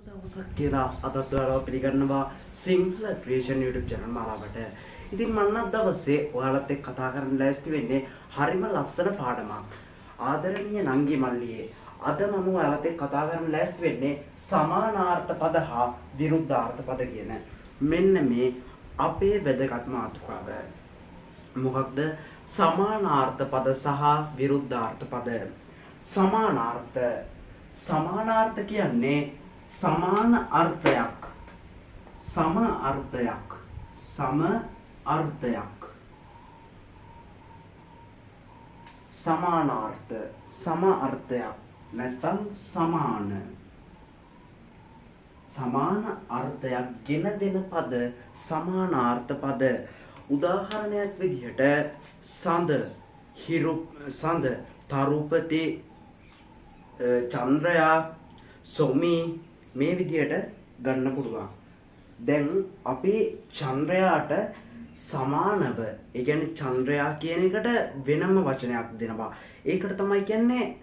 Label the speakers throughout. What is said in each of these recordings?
Speaker 1: දවසක් කියලා අදත් ඔයාලව පිළිගන්නවා සිංහල ක්‍රියේෂන් YouTube channel මාලාවට. ඉතින් මම අද දවසේ ඔයාලත් එක්ක කතා කරන්න ලෑස්ති වෙන්නේ හරිම ලස්සන පාඩමක්. ආදරණීය නංගි මල්ලියේ අද මම ඔයාලත් එක්ක කතා කරන්න ලෑස්ති වෙන්නේ සමානාර්ථ පද හා විරුද්ධාර්ථ පද කියන මෙන්න මේ අපේ වැදගත් මාතෘකාව. මොකක්ද සමානාර්ථ පද සහ විරුද්ධාර්ථ පද? සමානාර්ථ කියන්නේ සමාන අර්ථයක් සම අර්ථයක් සමානාර්ථ සම අර්ථයක් නැත්නම් සමාන අර්ථයක් ගෙන දෙන පද සමානාර්ථ පද. උදාහරණයක් විදිහට සඳ තරුපති චන්ද්‍රයා සොමි මේ විදියට ගන්න පුළුවන්. දැන් අපි චන්ද්‍රයාට සමානව ඒ කියන්නේ චන්ද්‍රයා කියන එකට වෙනම වචනයක් දෙනවා. ඒකට තමයි කියන්නේ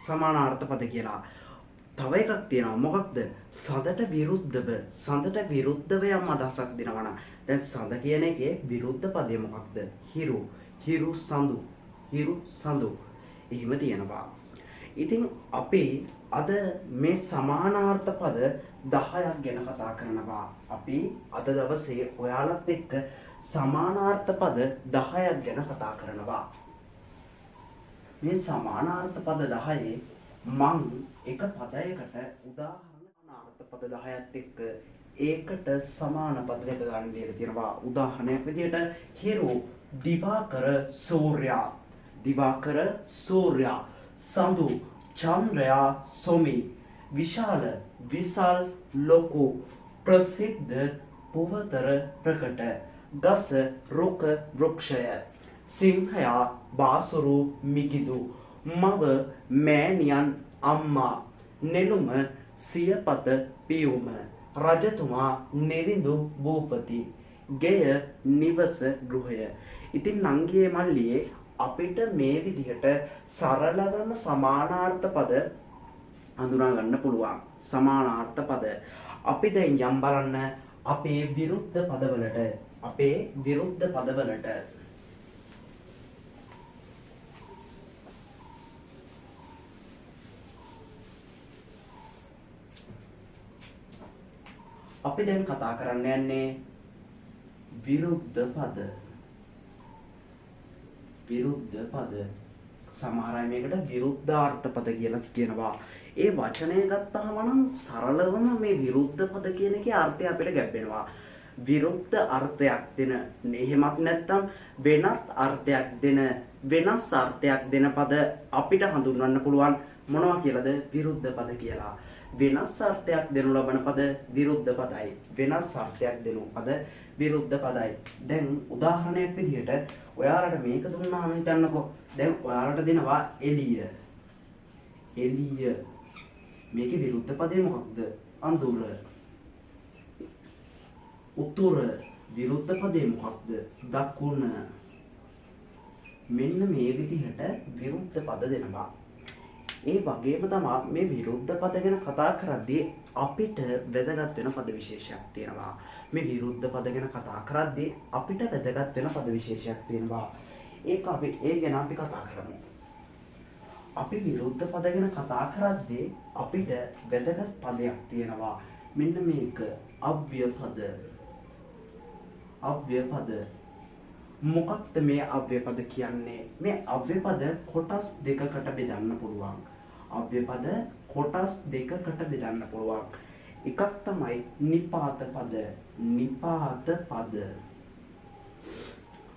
Speaker 1: සමානාර්ථ පද කියලා. තව එකක් තියෙනවා. මොකක්ද? සඳට විරුද්ධව යම් අදහසක් දෙනවා නම් දැන් සඳ කියන එකේ විරුද්ධ පදය මොකක්ද? හිරු සඳු එහෙම තියෙනවා. ඉතින් අපි අද මේ සමානාර්ථ පද 10ක් ගැන කතා කරනවා. අපි අද දවසේ ඔයාලත් එක්ක සමානාර්ථ පද 10ක් ගැන කතා කරනවා. මේ සමානාර්ථ පද 10 මං එක පදයකට උදාහරණාර්ථ පද 10ත් එක්ක ඒකට සමාන පද දෙක ගන්න දීලා තියෙනවා. උදාහරණයක් විදිහට හිරු දිවාකර සූර්යා සඳු චන්ද්‍රයා සොමි විශාල විසල් ලොකු ප්‍රසිද්ධ පුවතර ප්‍රකට ගස රුක වෘක්ෂය සිංහයා බාසුරු මිගිදු මව මෑණියන් අම්මා නෙළුම සියපත පියුම රජතුමා නිරිඳු භූපති ගෙය නිවස ගෘහය. ඉතින් නංගියේ මල්ලියේ අපිට මේ විදිහට සරලවම සමානාර්ථ පද හඳුනා ගන්න පුළුවන්. සමානාර්ථ පද අපි දැන් යම් බලන්න අපේ විරුද්ධ පදවලට අපි දැන් කතා කරන්න යන්නේ විරුද්ධ පද. සමහර අය මේකට විරුද්ධාර්ථ පද කියලා කියනවා. ඒ වචනය ගත්තාම නම් සරලවම මේ විරුද්ධ පද කියන එකේ අර්ථය අපිට ගැඹෙනවා. විරුද්ධ අර්ථයක් දෙන එහෙමත් නැත්නම් වෙනස් අර්ථයක් දෙන පද අපිට හඳුන්වන්න පුළුවන් මොනවා කියලාද? විරුද්ධ පද කියලා. වෙනස් අර්ථයක් දෙනු ලබන පද විරුද්ධ පදයි. විරුද්ධ පදයි. දැන් උදාහරණයක් විදිහට ඔයාලට මේක දුන්නාම හිතන්නකෝ. දැන් ඔයාලට දෙනවා එළිය. මේකේ විරුද්ධ පදේ මොකක්ද? අඳුර. උතුර විරුද්ධ පදේ මොකක්ද? දකුණ. මෙන්න මේ විදිහට විරුද්ධ පද දෙනවා. ඒ වගේම තමයි මේ විරුද්ධ පද ගැන කතා කරද්දී අපිට වැදගත් වෙන පද විශේෂයක් තියෙනවා. මේ විරුද්ධ පද ගැන කතා කරද්දී අපිට වැදගත් වෙන පද විශේෂයක් තියෙනවා. ඒ ගැන අපි කතා කරමු. අපි විරුද්ධ පද ගැන කතා කරද්දී අපිට වැදගත් පදයක් තියෙනවා. මෙන්න මේක අව්‍ය පද. මොකක්ද මේ අව්‍ය පද කියන්නේ? මේ අව්‍ය පද කොටස් දෙකකට බෙදන්න පුළුවන්. එකක් තමයි නිපාත පද.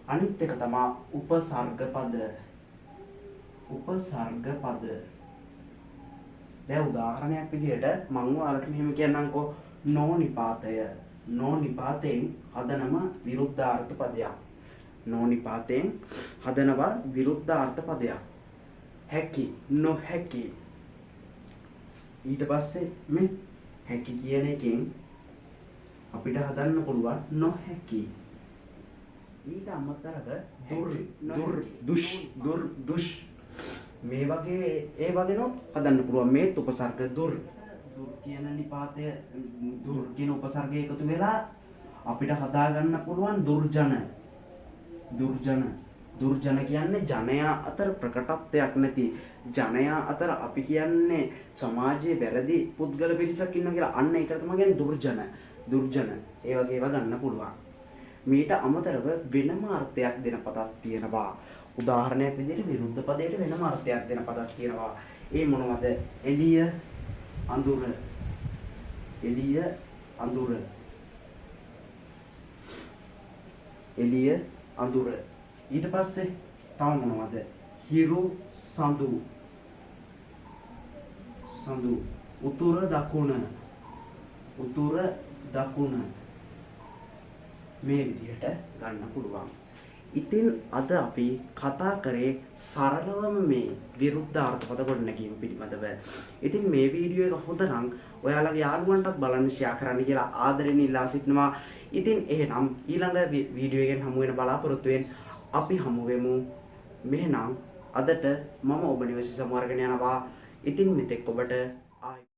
Speaker 1: අනිත් එක තමයි උපසර්ග පද. දැන් උදාහරණයක් විදිහට මම ඔයාලට මෙහෙම කියන්නම්කෝ. නොනිපාතයෙන් හදනම විරුද්ධාර්ථ පදයක්. නොහැකි. ඊට පස්සේ මේ හැකි කියන එකෙන් අපිට හදන්න පුළුවන් නොහැකි. ඊට අමතරව දුෂ් මේ වගේ ඒ වගේනොත් හදන්න පුළුවන්. මේ උපසර්ග දුර් දුර් කියන නිපාතය දුර් කියන උපසර්ගය එකතු වෙලා අපිට හදාගන්න පුළුවන් දුර්ජන. දුර්ජන කියන්නේ ජනයා අතර ප්‍රකටත්වයක් නැති ජනයා අතර අපි කියන්නේ සමාජයේ වැරදි පුද්ගල පිරිසක් ඉන්නවා කියලා. අන්න ඒකට තමයි කියන්නේ දුර්ජන. ඒ වගේ ඒවා ගන්න පුළුවන්. මීට අමතරව වෙනම අර්ථයක් දෙන පදක් තියෙනවා. උදාහරණයක් විදිහට විරුද්ධ පදයට වෙනම අර්ථයක් දෙන පදක් තියෙනවා. ඒ මොනවද? එළිය අඳුර. එළිය අඳුර. ඊට පස්සේ තව මොනවද? හිරු සඳු. උතුර දකුණ. මේ විදිහට ගන්න පුළුවන්. ඉතින් අද අපි කතා කරේ සරලවම මේ විරුද්ධ අර්ථපද ගොඩනැගීම පිළිබඳව. ඉතින් මේ වීඩියෝ එක හොඳ නම් ඔයාලගේ යාළුවන්ටත් බලන්න ෂෙයා කරන්න කියලා ආදරෙන් ඉල්ලා සිටිනවා. ඉතින් එහෙනම් ඊළඟ වීඩියෝ එකෙන් හමු වෙන බලාපොරොත්තුවෙන් අපි හමු වෙමු. මෙහෙනම් අදට මම ඔබ නිවසේ සමු අරගෙන යනවා. ඉතින් මෙතෙක් ඔබට ආයි